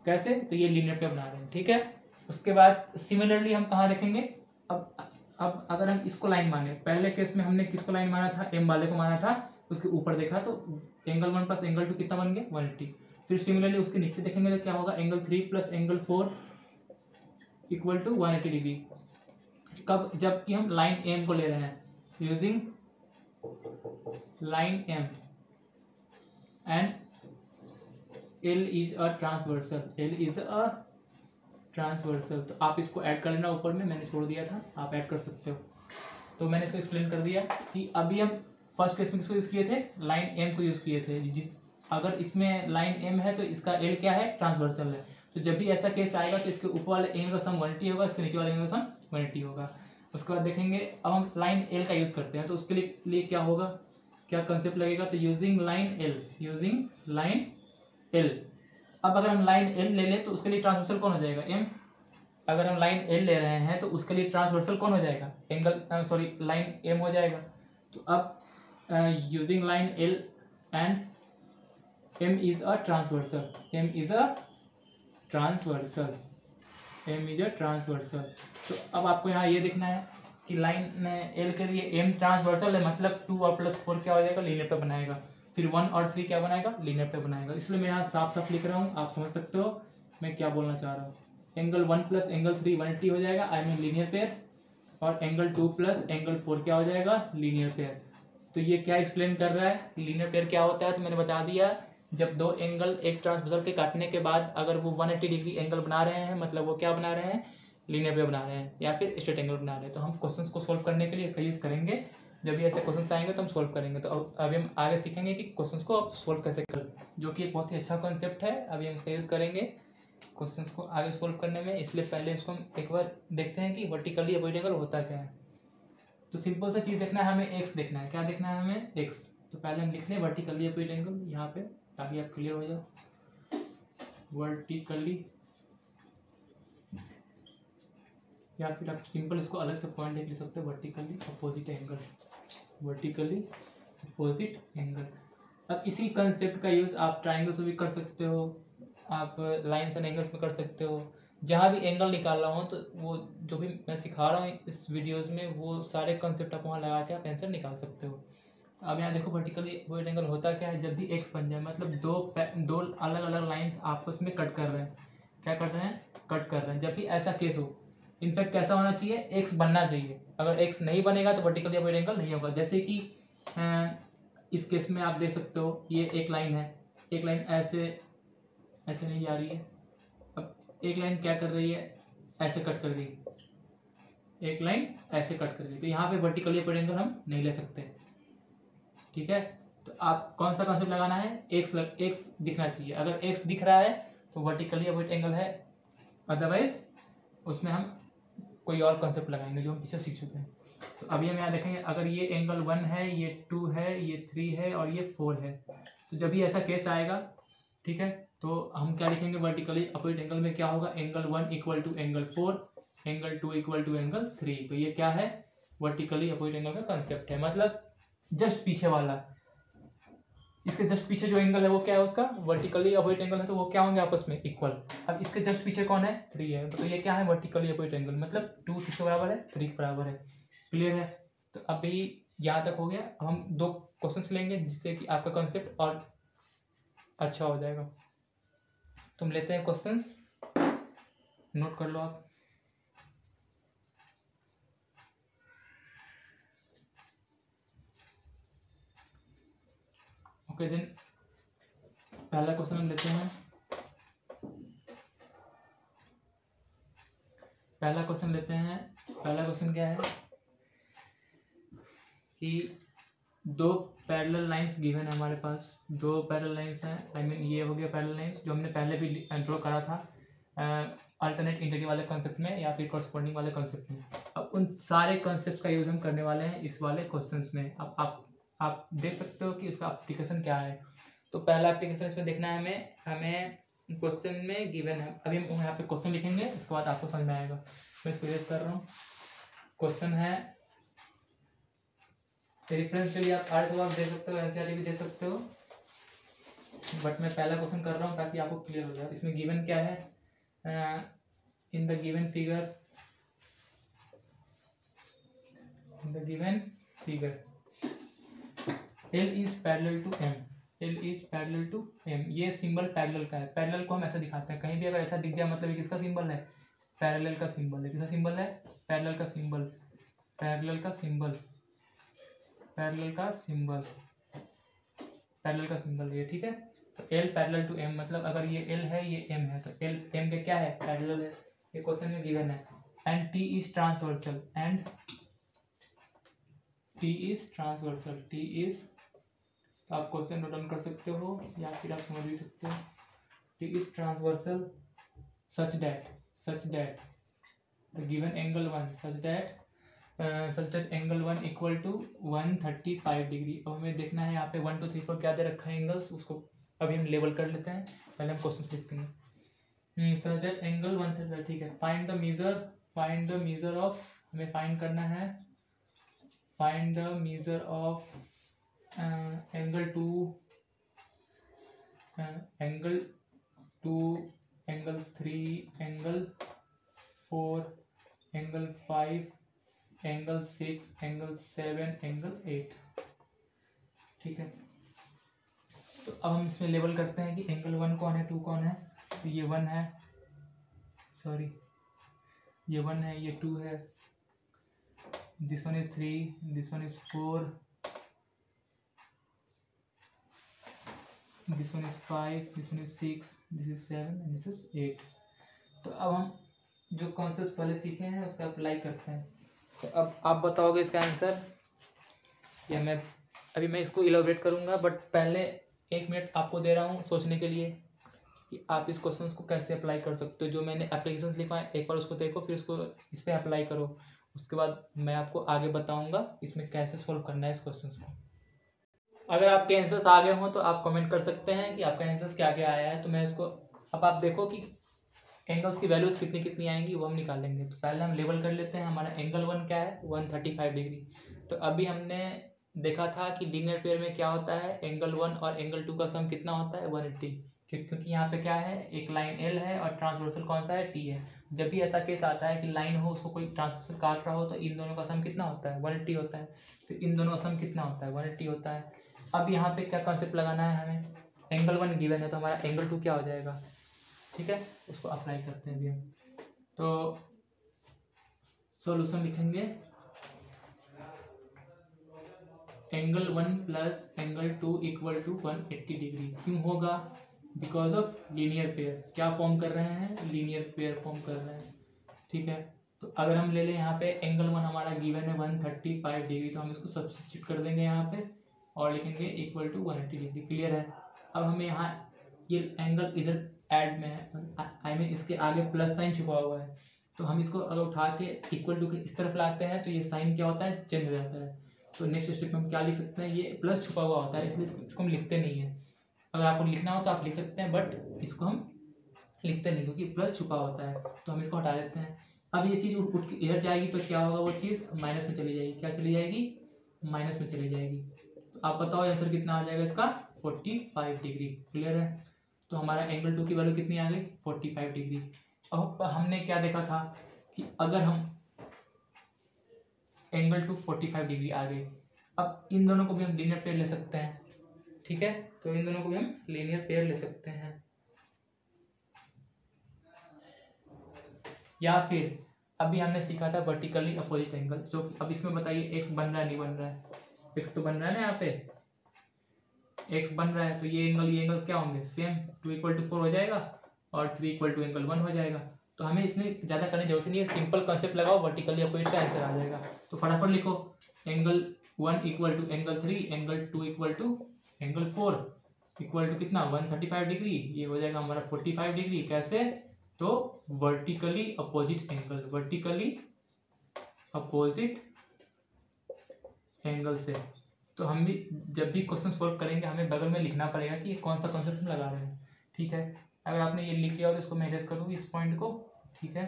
कैसे, तो ये लीनियर पेयर बना रहे हैं, ठीक है। उसके बाद सिमिलरली हम कहाँ देखेंगे, अब अगर हम इसको लाइन माने, पहले केस में हमने किसको लाइन माना था, एम वाले को माना था, उसके ऊपर देखा तो एंगल 1 प्लस एंगल 2 कितना बन गया, 180। फिर सिमिलरली उसके नीचे देखेंगे तो क्या होगा, angle 3 plus angle 4 equal to 180 degree. कब, जबकि हम लाइन एम को ले रहे हैं, using line M and L is a transversal transversal, तो आप इसको ऐड कर लेना, ऊपर में मैंने छोड़ दिया था, आप ऐड कर सकते हो। तो मैंने इसको एक्सप्लेन कर दिया कि अभी हम फर्स्ट केस में किसको यूज़ किए थे, लाइन एम को यूज़ किए थे। अगर इसमें लाइन एम है तो इसका एल क्या है, ट्रांसवर्सल है। तो जब भी ऐसा केस आएगा तो इसके ऊपर वाले एम का सम 180 होगा, इसके नीचे वाले एम का सम 180 होगा। उसके बाद देखेंगे अब हम लाइन एल का यूज़ करते हैं, तो उसके लिए क्या होगा, क्या कंसेप्ट लगेगा, तो using line L, using line L. अब अगर हम लाइन एल ले लें तो उसके लिए ट्रांसवर्सल कौन हो जाएगा, एम। अगर हम लाइन एल ले रहे हैं तो उसके लिए ट्रांसवर्सल कौन हो जाएगा, एंगल सॉरी लाइन एम हो जाएगा। तो अब using line L and M is a transversal, M is a transversal, M is a transversal. तो अब आपको यहाँ ये देखना है कि लाइन एल के लिए एम ट्रांसवर्सल है, मतलब 2 और +4 क्या हो जाएगा, लीनियर पे बनाएगा। फिर 1 और 3 क्या बनाएगा, लीनियर पे बनाएगा। इसलिए मैं यहाँ साफ साफ लिख रहा हूँ, आप समझ सकते हो मैं क्या बोलना चाह रहा हूँ। एंगल 1 + एंगल 3 180 हो जाएगा, आई मीन लीनियर पेयर। और एंगल 2 + एंगल 4 क्या हो जाएगा, लीनियर पेयर। तो ये क्या एक्सप्लेन कर रहा है, लीनियर पेयर क्या होता है, तो मैंने बता दिया। जब दो एंगल एक ट्रांसवर्सल के काटने के बाद अगर वो 180 डिग्री एंगल बना रहे हैं, मतलब वो क्या बना रहे हैं, लीनियर पेयर बना रहे हैं या फिर स्ट्रेट एंगल बना रहे हैं। तो हम क्वेश्चंस को सोल्व करने के लिए इसका यूज़ करेंगे। जब भी ऐसे क्वेश्चंस आएंगे तो हम सोल्व करेंगे। तो अभी हम आगे सीखेंगे कि क्वेश्चंस को आप सोल्व कैसे करें, जो कि एक बहुत ही अच्छा कॉन्सेप्ट है। अभी हम इसका यूज़ करेंगे क्वेश्चंस को आगे सोल्व करने में। इसलिए पहले इसको हम एक बार देखते हैं कि वर्टिकली अपोजिट एंगल होता क्या है। तो सिंपल सा चीज़ देखना है हमें, एक्स देखना है। क्या देखना है हमें, एक्स। तो पहले हम लिख लें वर्टिकली अपोजिट एंगल यहाँ पे, ताकि आप क्लियर हो जाओ। वर्टिकली, या फिर आप सिंपल इसको अलग से पॉइंट लिख सकते हो, vertically opposite angle, vertically opposite angle. अब इसी कंसेप्ट का यूज़ आप ट्राइंगल्स में भी कर सकते हो, आप लाइन्स एंड एंगल्स में कर सकते हो। जहाँ भी एंगल निकाल रहा हूँ तो वो जो भी मैं सिखा रहा हूँ इस वीडियोज़ में, वो सारे कंसेप्ट आप वहाँ लगा के आप आंसर निकाल सकते हो। अब यहाँ देखो वर्टिकली अपोजिट एंगल होता क्या है, जब भी एक्स बन जाए, मतलब दो अलग अलग लाइंस आपस में कट कर रहे हैं। क्या कर रहे हैं, कट कर रहे हैं। जब भी ऐसा केस हो, इनफैक्ट कैसा होना चाहिए, एक्स बनना चाहिए। अगर एक्स नहीं बनेगा तो वर्टिकली अपोजिट एंगल नहीं होगा। जैसे कि इस केस में आप देख सकते हो, ये एक लाइन है, एक लाइन ऐसे ऐसे नहीं जा रही है। अब एक लाइन क्या कर रही है, ऐसे कट कर गई, एक लाइन ऐसे कट कर गई। तो यहाँ पे वर्टिकली अपोजिट एंगल हम नहीं ले सकते, ठीक है। तो आप कौन सा कॉन्सेप्ट लगाना है, एक्स दिखना चाहिए। अगर एक्स दिख रहा है तो वर्टिकली अपोजिट एंगल है, अदरवाइज उसमें हम कोई और कॉन्सेप्ट लगाएंगे जो हम पीछे सीख चुके हैं। तो अभी हम यहाँ देखेंगे, अगर ये एंगल 1 है, ये 2 है, ये 3 है और ये 4 है, तो जब भी ऐसा केस आएगा, ठीक है, तो हम क्या लिखेंगे, वर्टिकली अपोजिट एंगल में क्या होगा, एंगल 1 = एंगल 4, एंगल 2 = एंगल 3। तो ये क्या है, वर्टिकली अपोजिट एंगल का कंसेप्ट है। मतलब जस्ट पीछे वाला, इसके जस्ट पीछे जो एंगल है वो क्या है, उसका वर्टिकली अपोजिट एंगल है, तो वो क्या होंगे आपस में, इक्वल। अब इसके जस्ट पीछे कौन है, 3 है, तो ये क्या है, वर्टिकली अपोजिट एंगल। मतलब 2 किसके बराबर है, 3 के बराबर है। क्लियर है। तो अभी यहाँ तक हो गया। अब हम 2 क्वेश्चंस लेंगे जिससे कि आपका कॉन्सेप्ट और अच्छा हो जाएगा। तुम लेते हैं क्वेश्चंस, नोट कर लो आप। ओके देन, पहला क्वेश्चन हम लेते हैं। पहला क्वेश्चन क्या है कि 2 पैरेलल लाइंस गिवन है हमारे पास। 2 पैरेलल लाइंस हैं, आई मीन ये हो गया पैरेलल लाइंस जो हमने पहले भी ड्रॉ करा था अल्टरनेट इंटीग्रल वाले कॉन्सेप्ट में या फिर कॉरस्पॉन्डिंग वाले कॉन्सेप्ट में। अब उन सारे कॉन्सेप्ट का यूज हम करने वाले हैं इस वाले क्वेश्चंस में। अब आप देख सकते हो कि इसका एप्लीकेशन क्या है। तो पहला एप्लीकेशन इसमें देखना है हमें क्वेश्चन में गिवन है। अभी हम यहाँ पे क्वेश्चन लिखेंगे, इसके बाद आपको समझ में आएगा। मैं इसको रेस कर रहा हूँ। क्वेश्चन है, रेफरेंस के लिए आप आर सवाल दे सकते हो, एनसीईआरटी भी दे सकते हो, बट मैं पहला क्वेश्चन कर रहा हूँ ताकि आपको क्लियर हो जाए। इसमें गिवन क्या है, in the given figure L is parallel to M, L is parallel to M। ये सिंबल पैरेलल का है। पैरेलल को हम ऐसा दिखाते हैं, कहीं भी अगर ऐसा दिख जाए मतलब ये किसका सिंबल है, पैरेलल का सिंबल है। किसका सिंबल है, पैरेलल का सिंबल, पैरेलल का सिंबल, पैरेलल का सिंबल, पैरेलल का सिंबल ये, ठीक है। तो L पैरेलल टू M मतलब अगर ये L है ये M है तो L M के क्या है, पैरेलल है। ये क्वेश्चन में गिवन है, and T is transversal, and T is transversal, T is, तो आप क्वेश्चन नोट डाउन कर सकते हो या फिर आप समझ भी सकते हो। T is transversal such that the given angle one such that angle one equal to 135 degree. अब हमें देखना है यहाँ पे 1 2 3 4 क्या दे रखा है एंगल्स, उसको अभी हम लेवल कर लेते हैं, पहले हम क्वेश्चन लिखते हैं। सच दैट एंगल 135, ठीक है। फाइंड द मीजर ऑफ, हमें फाइंड करना है, find the measure of angle 2, angle 3, angle 4, angle 5, angle 6, angle 7, angle 8, ठीक है। तो अब हम इसमें लेवल करते हैं कि एंगल 1 कौन है, 2 कौन है। तो ये 1 है, सॉरी ये 1 है, ये 2 है, this one is 3, this one is 4, this one is 5, this one is 6, this is 7 and this is 8। तो अब हम जो कॉन्सेप्ट पहले सीखे हैं उसका अप्लाई करते हैं। तो अब आप बताओगे इसका आंसर, या मैं इसको इलैबोरेट करूंगा, बट पहले 1 मिनट आपको दे रहा हूँ सोचने के लिए कि आप इस क्वेश्चन को कैसे अप्लाई कर सकते हो। जो मैंने एप्लीकेशन लिखा है एक बार उसको देखो, फिर उसको इस पर अप्लाई करो, उसके बाद मैं आपको आगे बताऊंगा इसमें कैसे सोल्व करना है इस क्वेश्चन को। अगर आपके आंसर्स आ गए हों तो आप कमेंट कर सकते हैं कि आपका आंसर्स क्या क्या आया है। तो मैं इसको, अब आप देखो कि एंगल्स की वैल्यूज कितनी कितनी आएंगी वो हम निकालेंगे। तो पहले हम लेवल कर लेते हैं, हमारा एंगल 1 क्या है, 135 डिग्री। तो अभी हमने देखा था कि लीनियर पेयर में क्या होता है, एंगल 1 और एंगल 2 का सम कितना होता है, 180, क्योंकि यहाँ पे क्या है, एक लाइन एल है और ट्रांसवर्सल कौन सा है, टी है। जब भी ऐसा केस आता है कि लाइन हो, उसको कोई ट्रांसवर्सल काट रहा हो, तो इन दोनों का सम कितना होता है, 180 होता है। फिर इन दोनों का सम कितना होता है, 180 होता है। अब यहाँ पे क्या कॉन्सेप्ट लगाना है हमें, एंगल 1 गिवन है तो हमारा एंगल 2 क्या हो जाएगा, ठीक है। उसको अप्लाई करते हैं अभी हम। तो सॉल्यूशन लिखेंगे, angle 1 plus angle 2 equal to 180 degree. क्यों होगा, बिकॉज ऑफ लीनियर पेयर। क्या फॉर्म कर रहे हैं, लीनियर पेयर फॉर्म कर रहे हैं, ठीक है। तो अगर हम ले लें यहाँ पे एंगल 1 हमारा गिवन है 135 डिग्री, तो हम इसको सब्स्टिट्यूट कर देंगे यहाँ पे और लिखेंगे इक्वल टू 180 डिग्री। क्लियर है। अब हमें यहाँ ये एंगल इधर ऐड में है, आई मीन इसके आगे प्लस साइन छुपा हुआ है, तो हम इसको अगर उठा के इक्वल टू के इस तरफ लाते हैं तो ये साइन क्या होता है, चेंज हो जाता है। तो नेक्स्ट स्टेप में हम क्या लिख सकते हैं, ये प्लस छुपा हुआ होता है इसलिए इसको हम लिखते नहीं है। अगर आपको लिखना हो तो आप लिख सकते हैं, बट इसको हम लिखते नहीं क्योंकि प्लस छुपा होता है, तो हम इसको हटा देते हैं। अब ये चीज़ उठ के इधर जाएगी तो क्या होगा, वो चीज़ माइनस में चली जाएगी। क्या चली जाएगी, माइनस में चली जाएगी। तो आप बताओ आंसर कितना आ जाएगा इसका, 45 डिग्री। क्लियर है। तो हमारा एंगल 2 की वैल्यू कितनी आ गई, 45 डिग्री। अब हमने क्या देखा था कि अगर हम एंगल 2 45 डिग्री आ गए, अब इन दोनों को भी हम लीनियर पेयर ले सकते हैं, ठीक है। तो इन दोनों को भी हम लीनियर पेयर ले सकते हैं, या फिर अभी हमने सीखा था वर्टिकली अपोजिट एंगल, जो अब इसमें बताइए एक्स बन रहा है नहीं बन रहा है, एक्स तो बन रहा है ना, यहाँ पे एक्स बन रहा है, तो ये एंगल क्या होंगे, सेम, 2 = 4 हो जाएगा और 3 = एंगल 1 हो जाएगा। तो हमें इसमें ज़्यादा करने की जरूरत नहीं है, सिंपल कॉन्सेप्ट लगाओ, वर्टिकली अपोजिट का आंसर आ जाएगा। तो फटाफट लिखो, angle 1 = angle 3, angle 2 = angle 4 equal to कितना, 135 डिग्री। ये हो जाएगा हमारा 45 डिग्री। कैसे, तो vertically opposite angle, vertically opposite angle से। तो हम भी जब भी क्वेश्चन सोल्व करेंगे हमें बगल में लिखना पड़ेगा कि ये कौन सा कॉन्सेप्ट हम लगा रहे हैं, ठीक है। अगर आपने ये लिख लिया हो तो इसको मैं इरेज कर दूँगी इस पॉइंट को, ठीक है।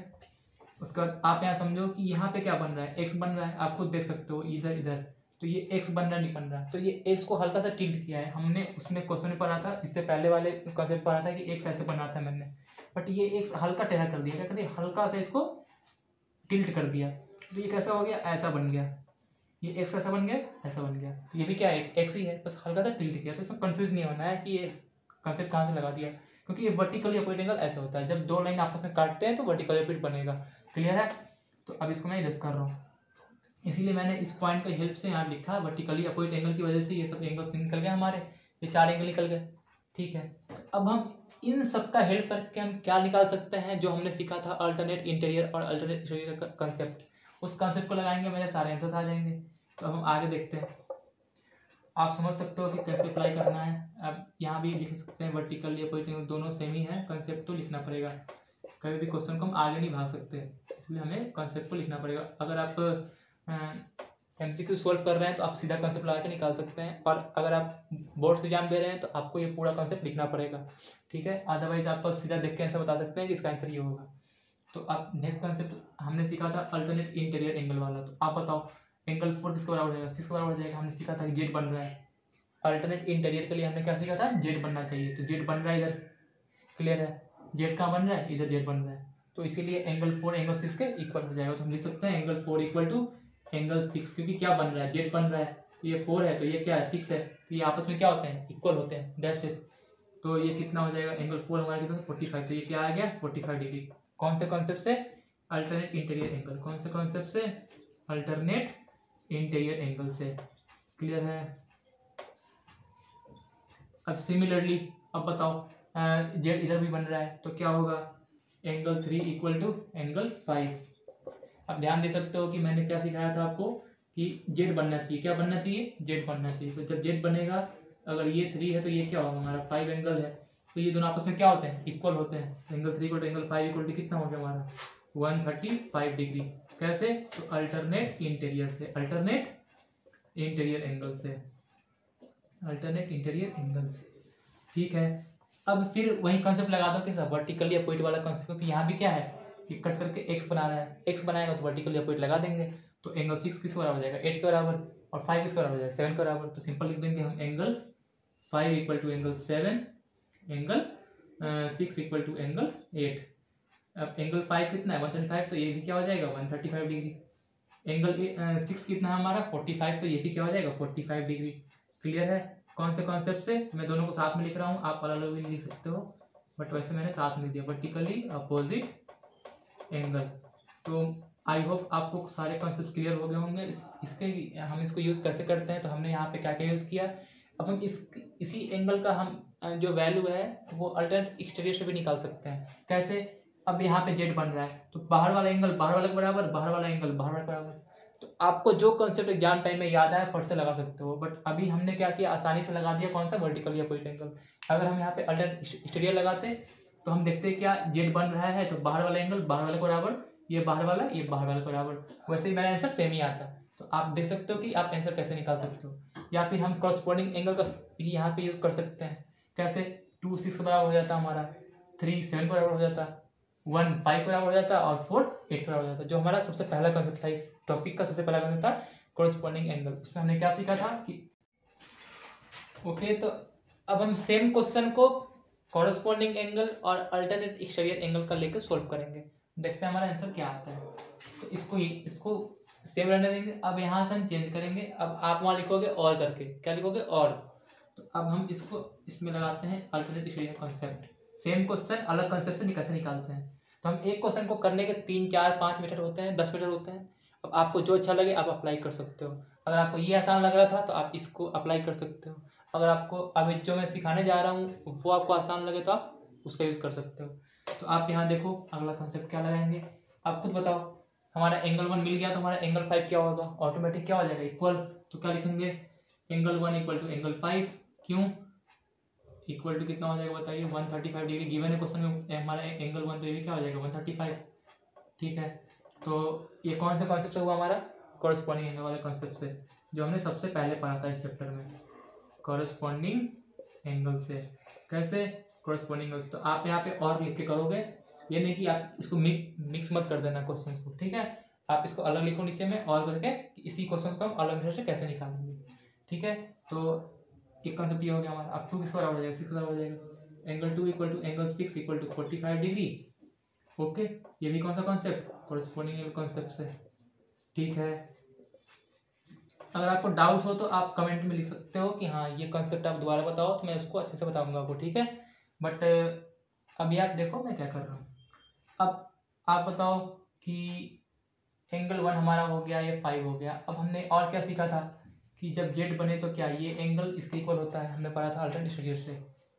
उसके बाद आप यहाँ समझो कि यहाँ पे क्या बन रहा है, एक्स बन रहा है, आप खुद देख सकते हो इधर इधर, तो ये एक्स बन रहा नहीं बन रहा, तो ये एक्स को हल्का सा टिल्ट किया है हमने। उसमें क्वेश्चन में पढ़ा था, इससे पहले वाले कॉन्सेप्ट पढ़ा था कि एक्स ऐसे बना था मैंने, बट ये एक्स हल्का टेढ़ा कर दिया। क्या कर दिया, हल्का सा इसको टिल्ट कर दिया, तो ये कैसा हो गया, ऐसा बन गया। ये एक्स ऐसा बन गया, ऐसा बन गया, तो ये भी क्या है, एक्स ही है, बस हल्का सा टिल्ट किया। तो इसमें कंफ्यूज नहीं होना है कि ये कॉन्सेप्ट कहाँ से लगा दिया, क्योंकि ये वर्टिकली अपोजिट एंगल ऐसा होता है, जब दो लाइन आपस में काटते हैं तो वर्टिकली अपोजिट बनेगा। क्लियर है। तो अब इसको मैं इरेज कर रहा हूँ, इसीलिए मैंने इस पॉइंट की हेल्प से यहाँ लिखा, वर्टिकली अपोजिट एंगल की वजह से ये सब एंगल्स निकल गए हमारे, ये 4 एंगल निकल गए। ठीक है, अब हम इन सब का हेल्प करके हम क्या निकाल सकते हैं, जो हमने सीखा था अल्टरनेट इंटीरियर और अल्टरनेट एक्सटीरियर का कंसेप्ट, उस कंसेप्ट को लगाएंगे मेरे सारे आंसर्स आ जाएंगे। तो हम आगे देखते हैं, आप समझ सकते हो कि कैसे अप्लाई करना है। अब यहाँ भी लिख सकते हैं वर्टिकल या पोजिटिव, दोनों सेम ही है, कंसेप्ट तो लिखना पड़ेगा, कभी भी क्वेश्चन को हम आगे नहीं भाग सकते, इसलिए हमें कंसेप्ट को लिखना पड़ेगा। अगर आप MCQ सॉल्व कर रहे हैं तो आप सीधा कंसेप्ट लगा के निकाल सकते हैं, और अगर आप बोर्ड से एग्जाम दे रहे हैं तो आपको ये पूरा कंसेप्ट लिखना पड़ेगा, ठीक है, अदरवाइज आप सीधा देख के आंसर बता सकते हैं कि इसका आंसर ये होगा। तो अब नेक्स्ट कंसेप्ट हमने सीखा था अल्टरनेट इंटीरियर एंगल वाला, तो आप बताओ एंगल 4 किसके बराबर हो जाएगा, 6 के बराबर हो जाएगा। हमने सीखा था कि जेड बन रहा है, अल्टरनेट इंटीरियर के लिए हमने क्या सीखा था, जेड बनना चाहिए, तो जेड बन रहा है इधर, क्लियर है, जेड कहाँ बन रहा है, इधर जेड बन रहा है, तो इसीलिए एंगल 4 एंगल 6 के इक्वल हो जाएगा। तो हम लिख सकते हैं एंगल 4 इक्वल टू एंगल 6, क्योंकि क्या बन रहा है, जेड बन रहा है, तो ये 4 है, तो ये क्या है, 6 है, तो ये आपस में क्या होते हैं, इक्वल होते हैं, दैट्स इट। तो ये कितना हो जाएगा, एंगल 4 हमारा कितना 45, तो ये क्या आ गया 45 डिग्री। कौन से कॉन्सेप्ट से, अल्टरनेट इंटीरियर एंगल, कौन से कॉन्सेप्ट से, अल्टरनेट इंटीरियर एंगल से, क्लियर है। अब सिमिलरली अब बताओ जेड इधर भी बन रहा है, तो क्या होगा, एंगल 3 इक्वल टू एंगल 5। अब ध्यान दे सकते हो कि मैंने क्या सिखाया था आपको कि जेड बनना चाहिए, क्या बनना चाहिए, जेड बनना चाहिए। तो जब जेड बनेगा, अगर ये 3 है तो ये क्या होगा, हमारा 5 एंगल है, तो ये दोनों आपस में क्या होते हैं, इक्वल होते हैं। Angle 3 equal to angle 5 equal to कितना हो गया हमारा 135 डिग्री। कैसे, तो अल्टरनेट इंटीरियर से, अल्टरनेट इंटीरियर एंगल से, अल्टरनेट इंटीरियर एंगल से, ठीक है। अब फिर वही कॉन्सेप्ट लगा दो कि सब वर्टिकल या पॉइंट वाला कॉन्सेप्ट, क्योंकि यहाँ भी क्या है, ये कट करके एक्स बना रहा है, एक्स बनाएगा तो वर्टिकल या पॉइंट लगा देंगे, तो एंगल 6 किसके बराबर हो जाएगा, 8 के बराबर, और 5 किसके बराबर हो जाएगा, 7 के बराबर। तो सिंपल लिख देंगे हम angle 5 equal to angle 7, angle 6 equal to angle 8। अब एंगल 5 कितना है 135, तो ये भी क्या हो जाएगा 135 डिग्री। एंगल 6 कितना है हमारा 45, तो ये भी क्या हो जाएगा 45 डिग्री। क्लियर है। कौन से कॉन्सेप्ट से, मैं दोनों को साथ में लिख रहा हूँ, आप अलग अलग भी लिख सकते हो, बट वैसे मैंने साथ में दिया, वर्टिकली अपोजिट एंगल। तो आई होप आपको सारे कॉन्सेप्ट क्लियर हो गए होंगे। इसके हम इसको यूज़ कैसे करते हैं, तो हमने यहाँ पे क्या क्या यूज़ किया। अब हम इसी एंगल का हम जो वैल्यू है वो अल्टरनेट एक्सटीरियर से भी निकाल सकते हैं। कैसे, अब यहाँ पे जेड बन रहा है, तो बाहर वाला एंगल बाहर वाले के बराबर, बाहर वाला एंगल बाहर वाले के बराबर। तो आपको जो कंसेप्ट एग्जाम टाइम में याद आया फट से लगा सकते हो, बट अभी हमने क्या किया, आसानी से लगा दिया, कौन सा, वर्टिकल या पॉइंट एंगल। अगर हम यहाँ पे अल्टरनेट एक्सटीरियर लगाते तो हम देखते क्या, जेड बन रहा है तो बाहर वाला एंगल बाहर वाले के बराबर, ये बाहर वाला ये बाहर वाले के बराबर, वैसे ही मेरा आंसर सेम ही आता। तो आप देख सकते हो कि आप आंसर कैसे निकाल सकते हो। या फिर हम क्रॉसपोर्डिंग एंगल का भी यहाँ पे यूज कर सकते हैं। कैसे, 2 6 के बराबर हो जाता हमारा, 3 7 के बराबर हो जाता, 1 5 के बराबर हो जाता, और 4 8 के बराबर हो जाता। जो हमारा सबसे पहला कंसेप्ट था, इस टॉपिक का सबसे पहला कंसेप्ट था क्रॉसपोर्डिंग एंगल। उसमें हमने क्या सीखा था कि ओके, तो अब हम सेम क्वेश्चन को कॉरस्पॉन्डिंग एंगल और अल्टरनेट एक्सटीरियर एंगल का लेकर सोल्व करेंगे। देखते हैं हमारा आंसर क्या आता है। तो इसको सेम रहने देंगे। अब यहाँ से हम चेंज करेंगे। अब आप वहाँ लिखोगे और करके, क्या लिखोगे और। तो अब हम इसको इसमें लगाते हैं alternate exterior concept. Same question अलग कॉन्सेप्ट से कैसे निकालते हैं। तो हम एक क्वेश्चन को करने के 3 4 5 मेथड होते हैं, 10 मेथड होते हैं। अब आपको जो अच्छा लगे आप अप्लाई कर सकते हो। अगर आपको ये आसान लग रहा था तो आप इसको अप्लाई कर सकते हो। अगर आपको अभी जो मैं सिखाने जा रहा हूँ वो आपको आसान लगे तो आप उसका यूज़ कर सकते हो। तो आप यहाँ देखो अगला कॉन्सेप्ट क्या लगाएंगे, आप खुद बताओ। हमारा एंगल 1 मिल गया तो हमारा एंगल 5 क्या होगा, ऑटोमेटिक क्या हो जाएगा, इक्वल। तो क्या लिखेंगे, एंगल 1 इक्वल टू एंगल 5। क्यों, इक्वल टू कितना हो जाएगा बताइए, 135 डिग्री। गिवन है क्वेश्चन में हमारा एंगल 1, तो ये भी क्या हो जाएगा 135। ठीक है, तो ये कौन सा कॉन्सेप्ट हुआ हमारा, कॉरस्पॉन्डिंग एंगल वाले कॉन्सेप्ट से, जो हमने सबसे पहले पढ़ा था इस चैप्टर में, कॉरस्पॉन्डिंग एंगल से। कैसे, कॉरस्पॉन्डिंग एंगल से। तो आप यहाँ पे और लिख के करोगे, ये नहीं कि आप इसको मिक्स मत कर देना क्वेश्चन को, ठीक है। आप इसको अलग लिखो नीचे में और करके, इसी क्वेश्चन को हम अलग मेथड से कैसे निकालेंगे, ठीक है। तो एक कॉन्सेप्ट ये हो गया हमारा। अब 2 किसका बराबर हो जाएगा, 6 बराबर हो जाएगा। Angle 2 equal to angle 6 equal to 45 degree. Okay, ये भी कौन सा कॉन्सेप्ट, कॉरस्पॉन्डिंग एंगल कॉन्सेप्ट से, ठीक है। अगर आपको डाउट्स हो तो आप कमेंट में लिख सकते हो कि हाँ ये कॉन्सेप्ट आप दोबारा बताओ, तो मैं उसको अच्छे से बताऊंगा आपको, ठीक है। बट अभी आप देखो मैं क्या कर रहा हूँ। अब आप बताओ कि एंगल 1 हमारा हो गया, ये 5 हो गया। अब हमने और क्या सीखा था कि जब जेड बने तो क्या ये एंगल इसके इक्वल होता है, हमने पढ़ा था अल्टरनेट एक्सटीरियर से।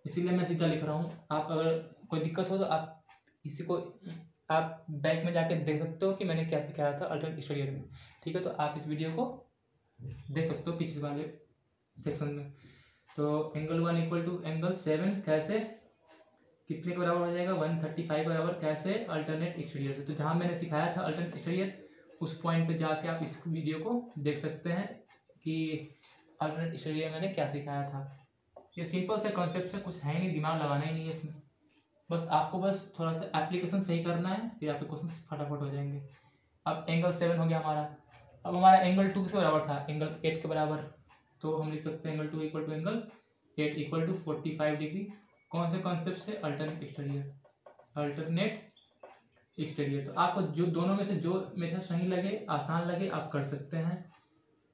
इसीलिए मैं सीधा लिख रहा हूँ। आप अगर कोई दिक्कत हो तो आप इसी को आप बैक में जाके देख सकते हो कि मैंने क्या सिखाया था अल्टरनेट स्टडी में, ठीक है। तो आप इस वीडियो को देख सकते हो पिछले वाले सेक्शन में। तो एंगल 1 इक्वल टू एंगल 7 कैसे, कितने के बराबर हो जाएगा, 135 के बराबर कैसे अल्टरनेट एक्सटीरियर से। तो जहाँ मैंने सिखाया था अल्टरनेट एक्सटीरियर, उस पॉइंट पे जाके आप इस वीडियो को देख सकते हैं कि अल्टरनेट एक्सटीरियर मैंने क्या सिखाया था। ये सिंपल से कॉन्सेप्ट है, कुछ है नहीं, दिमाग लगाना ही नहीं है इसमें। बस आपको बस थोड़ा सा एप्लीकेशन सही करना है, फिर आपके क्वेश्चन फटाफट हो जाएंगे। अब एंगल 7 हो गया हमारा। अब हमारा एंगल 2 किसके बराबर था, एंगल 8 के बराबर। तो हम लिख सकते हैं angle 2 equal to angle 8 equal to 45 degree. कौन से कॉन्सेप्ट से, अल्टरनेट एक्सटीरियर, अल्टरनेट एक्सटीरियर। तो आपको जो दोनों में से जो मेथड सही लगे, आसान लगे, आप कर सकते हैं।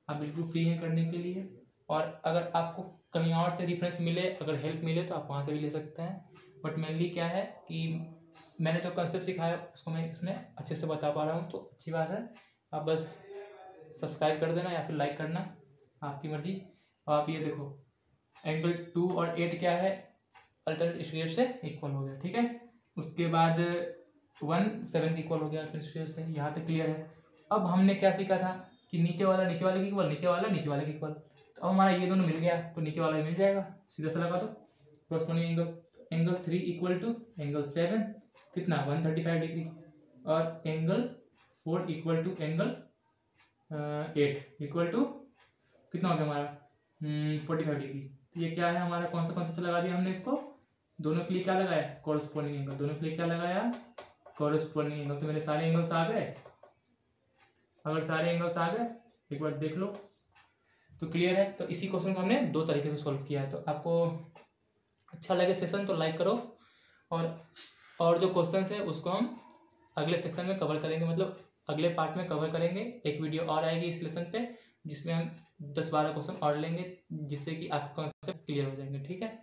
आप बिल्कुल फ्री हैं करने के लिए। और अगर आपको कहीं और से रेफरेंस मिले, अगर हेल्प मिले, तो आप वहाँ से भी ले सकते हैं। बट मेनली क्या है कि मैंने जो कंसेप्ट सिखाया उसको मैं इसमें अच्छे से बता पा रहा हूँ, तो अच्छी बात है। आप बस सब्सक्राइब कर देना या फिर लाइक करना, आपकी मर्जी। और आप ये देखो एंगल 2 और 8 क्या है, अल्टरनेट एक्सटीरियर से इक्वल हो गया, ठीक है। उसके बाद 1 7 इक्वल हो गया अल्टरनेट एक्सटीरियर से। यहाँ तक क्लियर है। अब हमने क्या सीखा था कि नीचे वाला नीचे वाले की इक्वल, नीचे वाला नीचे वाले की इक्वल। तो अब हमारा ये दोनों मिल गया, तो नीचे वाला ही मिल जाएगा, सीधा सा लगा दो। Corresponding angle 3 equal to angle 7 कितना, 135 डिग्री। और angle 4 equal to angle 8 equal to कितना हो गया हमारा 45 डिग्री। तो ये क्या है हमारा, कौन सा कॉन्सेप्ट लगा दिया हमने इसको, दोनों के लिए क्या लगाया, कॉरस्पॉन्डिंग एंगल। दोनों के लिए क्या लगाया, कॉरस्पॉन्डिंग एंगल। तो मेरे सारे एंगल्स आ गए। अगर सारे एंगल्स आ गए एक बार देख लो तो क्लियर है। तो इसी क्वेश्चन को हमने 2 तरीके से सॉल्व किया है। तो आपको अच्छा लगे सेशन तो लाइक करो, और जो क्वेश्चंस है उसको हम अगले सेक्शन में कवर करेंगे, मतलब अगले पार्ट में कवर करेंगे। एक वीडियो और आएगी इस लेसन पे, जिसमें हम 10-12 क्वेश्चन और लेंगे, जिससे कि आपका कॉन्सेप्ट क्लियर हो जाएंगे, ठीक है।